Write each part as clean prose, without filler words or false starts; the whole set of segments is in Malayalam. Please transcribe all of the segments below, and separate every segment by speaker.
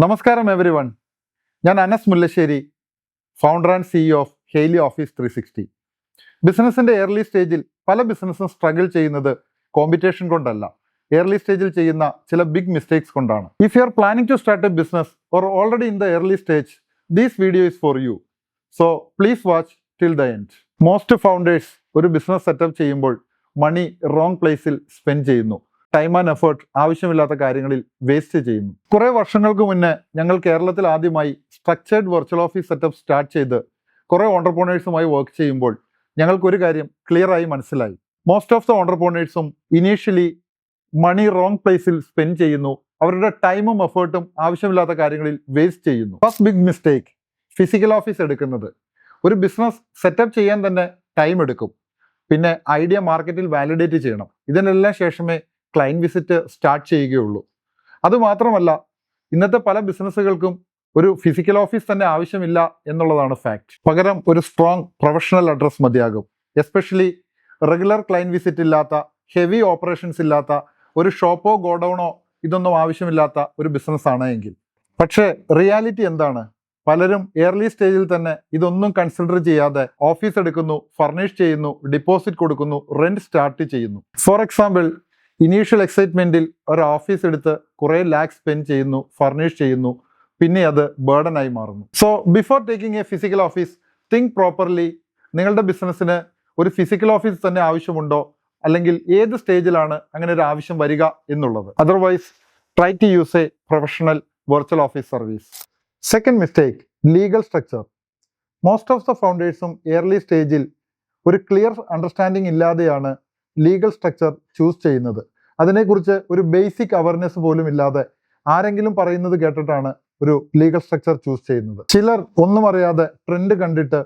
Speaker 1: നമസ്കാരം എവരി വൺ. ഞാൻ Anas Mullassery, founder and CEO of Hailey office 360. ബിസിനസ്സിൻ്റെ ഏർലി സ്റ്റേജിൽ പല ബിസിനസ്സും സ്ട്രഗിൾ ചെയ്യുന്നത് കോമ്പറ്റീഷൻ കൊണ്ടല്ല, ഏർലി സ്റ്റേജിൽ ചെയ്യുന്ന ചില ബിഗ് മിസ്റ്റേക്സ് കൊണ്ടാണ്. If you are planning to start a business or already in the early stage, this video is for you. So please watch till the end. Most founders ഒരു ബിസിനസ് സെറ്റപ്പ് ചെയ്യുമ്പോൾ മണി റോങ് പ്ലേസിൽ സ്പെൻഡ് ചെയ്യുന്നു. ടൈം ആൻഡ് എഫേർട്ട് ആവശ്യമില്ലാത്ത കാര്യങ്ങളിൽ വേസ്റ്റ് ചെയ്യുന്നു. കുറേ വർഷങ്ങൾക്ക് മുന്നേ ഞങ്ങൾ കേരളത്തിൽ ആദ്യമായി structured virtual office setup start ചെയ്ത് കുറേ ഓണ്ടർപ്രണേഴ്സുമായി വർക്ക് ചെയ്യുമ്പോൾ ഞങ്ങൾക്കൊരു കാര്യം ക്ലിയർ ആയി മനസ്സിലായി. മോസ്റ്റ് ഓഫ് ദ ഓണ്ടർപ്രണേഴ്സും ഇനീഷ്യലി മണി റോങ് പ്ലേസിൽ സ്പെൻഡ് ചെയ്യുന്നു. അവരുടെ ടൈമും എഫേർട്ടും ആവശ്യമില്ലാത്ത കാര്യങ്ങളിൽ വേസ്റ്റ് ചെയ്യുന്നു. First big mistake, physical office എടുക്കുന്നത്. ഒരു ബിസിനസ് സെറ്റപ്പ് ചെയ്യാൻ തന്നെ ടൈം എടുക്കും. പിന്നെ ഐഡിയ മാർക്കറ്റിൽ വാലിഡേറ്റ് ചെയ്യണം. ഇതിനെല്ലാം ശേഷമേ ക്ലയൻറ്റ് വിസിറ്റ് സ്റ്റാർട്ട് ചെയ്യുകയുള്ളൂ. അതുമാത്രമല്ല, ഇന്നത്തെ പല ബിസിനസ്സുകൾക്കും ഒരു ഫിസിക്കൽ ഓഫീസ് തന്നെ ആവശ്യമില്ല എന്നുള്ളതാണ് ഫാക്ട്. പകരം ഒരു സ്ട്രോങ് പ്രൊഫഷണൽ അഡ്രസ് മതിയാകും. എസ്പെഷ്യലി റെഗുലർ ക്ലയൻറ്റ് വിസിറ്റ് ഇല്ലാത്ത, ഹെവി ഓപ്പറേഷൻസ് ഇല്ലാത്ത, ഒരു ഷോപ്പോ ഗോഡൗണോ ഇതൊന്നും ആവശ്യമില്ലാത്ത ഒരു ബിസിനസ്സാണ് എങ്കിൽ. പക്ഷേ റിയാലിറ്റി എന്താണ്? പലരും ഏർലി സ്റ്റേജിൽ തന്നെ ഇതൊന്നും കൺസിഡർ ചെയ്യാതെ ഓഫീസ് എടുക്കുന്നു, ഫർണിഷ് ചെയ്യുന്നു, ഡിപ്പോസിറ്റ് കൊടുക്കുന്നു, റെന്റ് സ്റ്റാർട്ട് ചെയ്യുന്നു. ഫോർ എക്സാമ്പിൾ, ഇനീഷ്യൽ എക്സൈറ്റ്മെന്റിൽ ഒരു ഓഫീസ് എടുത്ത് കുറേ ലാക്സ് സ്പെൻഡ് ചെയ്യുന്നു, ഫർണിഷ് ചെയ്യുന്നു, പിന്നെ അത് ബേർഡനായി മാറുന്നു. So before taking A physical office, think properly. നിങ്ങളുടെ ബിസിനസ്സിന് ഒരു ഫിസിക്കൽ ഓഫീസ് തന്നെ ആവശ്യമുണ്ടോ, അല്ലെങ്കിൽ ഏത് സ്റ്റേജിലാണ് അങ്ങനെ ഒരു ആവശ്യം വരിക എന്നുള്ളത്. Otherwise try to use a professional virtual office service. Second mistake, legal structure. Most of the ഫൗണ്ടേഴ്സും ഏർലി സ്റ്റേജിൽ ഒരു ക്ലിയർ അണ്ടർസ്റ്റാൻഡിങ് ഇല്ലാതെയാണ് ലീഗൽ സ്ട്രക്ചർ ചൂസ് ചെയ്യുന്നത്. അതിനെക്കുറിച്ച് ഒരു ബേസിക് അവയർനെസ് പോലും ഇല്ലാതെ ആരെങ്കിലും പറയുന്നത് കേട്ടിട്ടാണ് ഒരു ലീഗൽ സ്ട്രക്ചർ ചൂസ് ചെയ്യുന്നത്. ചിലർ ഒന്നും അറിയാതെ ട്രെൻഡ് കണ്ടിട്ട്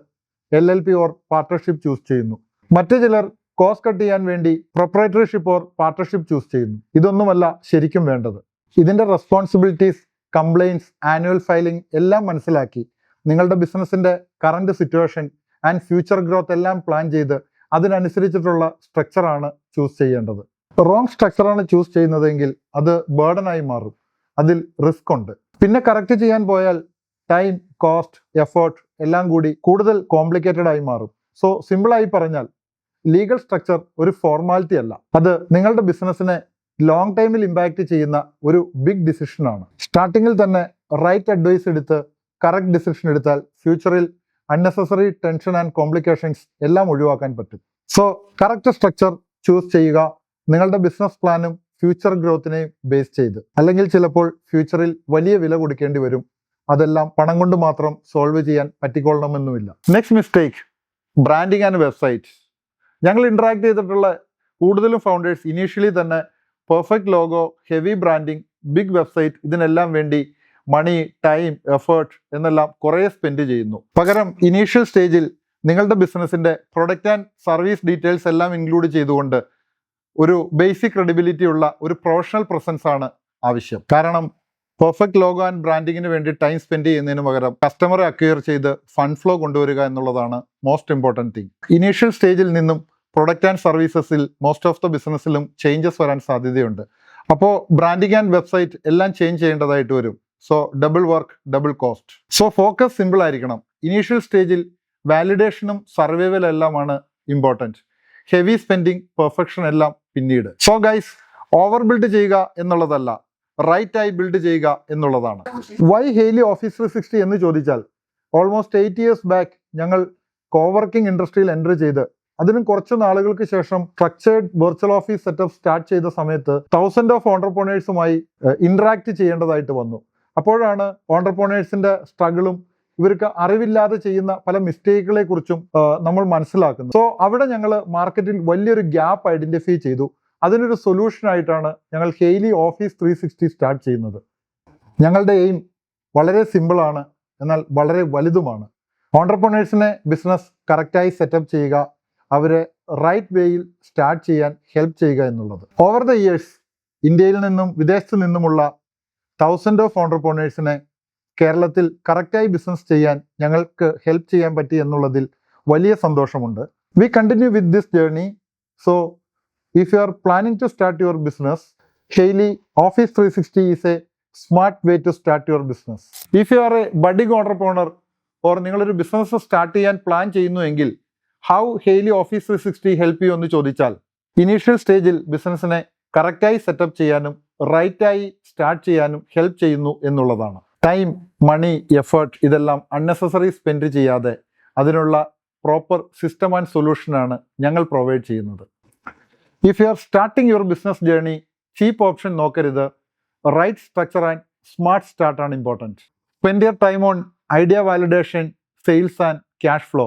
Speaker 1: LLP ഓർ പാർട്ണർഷിപ്പ് ചൂസ് ചെയ്യുന്നു. മറ്റു ചിലർ കോസ്റ്റ് കട്ട് ചെയ്യാൻ വേണ്ടി പ്രൊപ്രൈറ്റർഷിപ്പ് ഓർ പാർട്ണർഷിപ്പ് ചൂസ് ചെയ്യുന്നു. ഇതൊന്നുമല്ല ശരിക്കും വേണ്ടത്. ഇതിൻ്റെ റെസ്പോൺസിബിലിറ്റീസ്, കംപ്ലയിൻസ്, ആനുവൽ ഫയലിംഗ് എല്ലാം മനസ്സിലാക്കി നിങ്ങളുടെ ബിസിനസ്സിൻ്റെ current situation and future growth എല്ലാം പ്ലാൻ ചെയ്ത് അതിനനുസരിച്ചിട്ടുള്ള സ്ട്രക്ചറാണ് ചൂസ് ചെയ്യേണ്ടത്. റോങ് സ്ട്രക്ചറാണ് ചൂസ് ചെയ്യുന്നതെങ്കിൽ അത് ബേർഡനായി മാറും. അതിൽ റിസ്ക് ഉണ്ട്. പിന്നെ കറക്റ്റ് ചെയ്യാൻ പോയാൽ ടൈം, കോസ്റ്റ്, എഫേർട്ട് എല്ലാം കൂടി കൂടുതൽ കോംപ്ലിക്കേറ്റഡ് ആയി മാറും. സോ സിമ്പിളായി പറഞ്ഞാൽ ലീഗൽ സ്ട്രക്ചർ ഒരു ഫോർമാലിറ്റി അല്ല, അത് നിങ്ങളുടെ ബിസിനസ്സിനെ ലോങ് ടൈമിൽ ഇമ്പാക്റ്റ് ചെയ്യുന്ന ഒരു ബിഗ് ഡിസിഷനാണ്. സ്റ്റാർട്ടിങ്ങിൽ തന്നെ റൈറ്റ് അഡ്വൈസ് എടുത്ത് കറക്റ്റ് ഡിസിഷൻ എടുത്താൽ ഫ്യൂച്ചറിൽ അൺനെസസറി ടെൻഷൻ ആൻഡ് കോംപ്ലിക്കേഷൻസ് എല്ലാം ഒഴിവാക്കാൻ പറ്റും. സോ കറക്റ്റ് സ്ട്രക്ചർ ചൂസ് ചെയ്യുക, നിങ്ങളുടെ ബിസിനസ് പ്ലാനും ഫ്യൂച്ചർ ഗ്രോത്തിനെയും ബേസ് ചെയ്ത്. അല്ലെങ്കിൽ ചിലപ്പോൾ ഫ്യൂച്ചറിൽ വലിയ വില കൊടുക്കേണ്ടി വരും. അതെല്ലാം പണം കൊണ്ട് മാത്രം സോൾവ് ചെയ്യാൻ പറ്റിക്കൊള്ളണമെന്നുമില്ല. Next mistake, branding and website. ഞങ്ങൾ ഇന്ററാക്ട് ചെയ്തിട്ടുള്ള കൂടുതലും ഫൗണ്ടേഴ്സ് ഇനീഷ്യലി തന്നെ perfect logo, heavy branding, big website ഇതിനെല്ലാം വേണ്ടി മണി, ടൈം, എഫേർട്ട് എന്നെല്ലാം കുറേ സ്പെൻഡ് ചെയ്യുന്നു. പകരം ഇനീഷ്യൽ സ്റ്റേജിൽ നിങ്ങളുടെ ബിസിനസ്സിൻ്റെ പ്രൊഡക്റ്റ് ആൻഡ് സർവീസ് ഡീറ്റെയിൽസ് എല്ലാം ഇൻക്ലൂഡ് ചെയ്തുകൊണ്ട് ഒരു ബേസിക് ക്രെഡിബിലിറ്റി ഉള്ള ഒരു പ്രൊഫഷണൽ പ്രസൻസ് ആണ് ആവശ്യം. കാരണം പെർഫെക്റ്റ് ലോഗോ ആൻഡ് ബ്രാൻഡിങ്ങിന് വേണ്ടി ടൈം സ്പെൻഡ് ചെയ്യുന്നതിന് പകരം കസ്റ്റമറെ അക്വയർ ചെയ്ത് ഫണ്ട് ഫ്ലോ കൊണ്ടുവരിക എന്നുള്ളതാണ് മോസ്റ്റ് ഇമ്പോർട്ടൻറ്റ് തിങ്. ഇനീഷ്യൽ സ്റ്റേജിൽ നിന്നും പ്രൊഡക്റ്റ് ആൻഡ് സർവീസസിൽ മോസ്റ്റ് ഓഫ് ദ ബിസിനസ്സിലും ചേഞ്ചസ് വരാൻ സാധ്യതയുണ്ട്. അപ്പോൾ ബ്രാൻഡിങ് ആൻഡ് വെബ്സൈറ്റ് എല്ലാം ചേഞ്ച് ചെയ്യേണ്ടതായിട്ട് വരും. So double work, double cost. So focus simple ആയിരിക്കണം. ഇനീഷ്യൽ സ്റ്റേജിൽ വാലിഡേഷനും സർവൈവൽ എല്ലാമാണ് ഇമ്പോർട്ടൻറ്റ്. ഹെവി സ്പെൻഡിങ്, പെർഫെക്ഷൻ എല്ലാം പിന്നീട്. സോ ഗൈസ്, ഓവർ ബിൽഡ് ചെയ്യുക എന്നുള്ളതല്ല, റൈറ്റ് ആയി ബിൽഡ് ചെയ്യുക എന്നുള്ളതാണ്. വൈ ഹെയ്ലി ഓഫീസ് 360 എന്ന് ചോദിച്ചാൽ, ഓൾമോസ്റ്റ് 8 years ബാക്ക് ഞങ്ങൾ കോവർക്കിംഗ് ഇൻഡസ്ട്രിയിൽ എൻ്റർ ചെയ്ത് അതിനും കുറച്ച് നാളുകൾക്ക് ശേഷം structured virtual office setup start ചെയ്ത സമയത്ത് 1000 ഓഫ് ഓണ്ടർപ്രണേഴ്സുമായി ഇന്ററാക്ട് ചെയ്യേണ്ടതായിട്ട് വന്നു. അപ്പോഴാണ് ഓണ്ടർപ്രണേഴ്സിന്റെ സ്ട്രഗിളും ഇവർക്ക് അറിവില്ലാതെ ചെയ്യുന്ന പല മിസ്റ്റേക്കുകളെ കുറിച്ചും നമ്മൾ മനസ്സിലാക്കുന്നത്. സോ അവിടെ ഞങ്ങൾ മാർക്കറ്റിൽ വലിയൊരു ഗ്യാപ്പ് ഐഡന്റിഫൈ ചെയ്തു. അതിനൊരു സൊല്യൂഷൻ ആയിട്ടാണ് ഞങ്ങൾ ഹെയ്ലി ഓഫീസ് 360 സ്റ്റാർട്ട് ചെയ്യുന്നത്. ഞങ്ങളുടെ എയിം വളരെ സിമ്പിളാണ്, എന്നാൽ വളരെ വലുതുമാണ്. ഓണ്ടർപ്രണേഴ്സിനെ ബിസിനസ് കറക്റ്റായി സെറ്റപ്പ് ചെയ്യുക, അവരെ റൈറ്റ് വേയിൽ സ്റ്റാർട്ട് ചെയ്യാൻ ഹെൽപ്പ് ചെയ്യുക എന്നുള്ളത്. ഓവർ ദ ഇയേഴ്സ് ഇന്ത്യയിൽ നിന്നും വിദേശത്ത് നിന്നുമുള്ള 1000 ഓഫ് ഓണ്ടർപ്രണേഴ്സിനെ കേരളത്തിൽ കറക്റ്റായി ബിസിനസ് ചെയ്യാൻ ഞങ്ങൾക്ക് ഹെൽപ്പ് ചെയ്യാൻ പറ്റി എന്നുള്ളതിൽ വലിയ സന്തോഷമുണ്ട്. We continue with this journey. So if you are planning to start your business, Hailey office 360 is a smart way to start your business. If you are a budding entrepreneur or നിങ്ങളൊരു ബിസിനസ് സ്റ്റാർട്ട് ചെയ്യാൻ പ്ലാൻ ചെയ്യുന്നുവെങ്കിൽ how Hailey office 360 help you എന്ന് ചോദിച്ചാൽ, ഇനീഷ്യൽ സ്റ്റേജിൽ ബിസിനസ്സിനെ കറക്റ്റായി സെറ്റപ്പ് ചെയ്യാനും റൈറ്റായി സ്റ്റാർട്ട് ചെയ്യാനും ഹെൽപ്പ് ചെയ്യുന്നു എന്നുള്ളതാണ്. ടൈം, മണി, എഫേർട്ട് ഇതെല്ലാം അൺനെസസറി സ്പെൻഡ് ചെയ്യാതെ അതിനുള്ള പ്രോപ്പർ സിസ്റ്റം ആൻഡ് സൊല്യൂഷനാണ് ഞങ്ങൾ പ്രൊവൈഡ് ചെയ്യുന്നത്. If you are starting your business journey, cheap option നോക്കരുത്. Right structure and smart start ആണ് important. Spend your time on idea validation, sales and cash flow.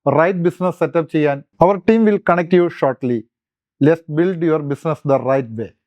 Speaker 1: Right business setup ചെയ്യാൻ our team will connect you shortly. Let's build your business the right way.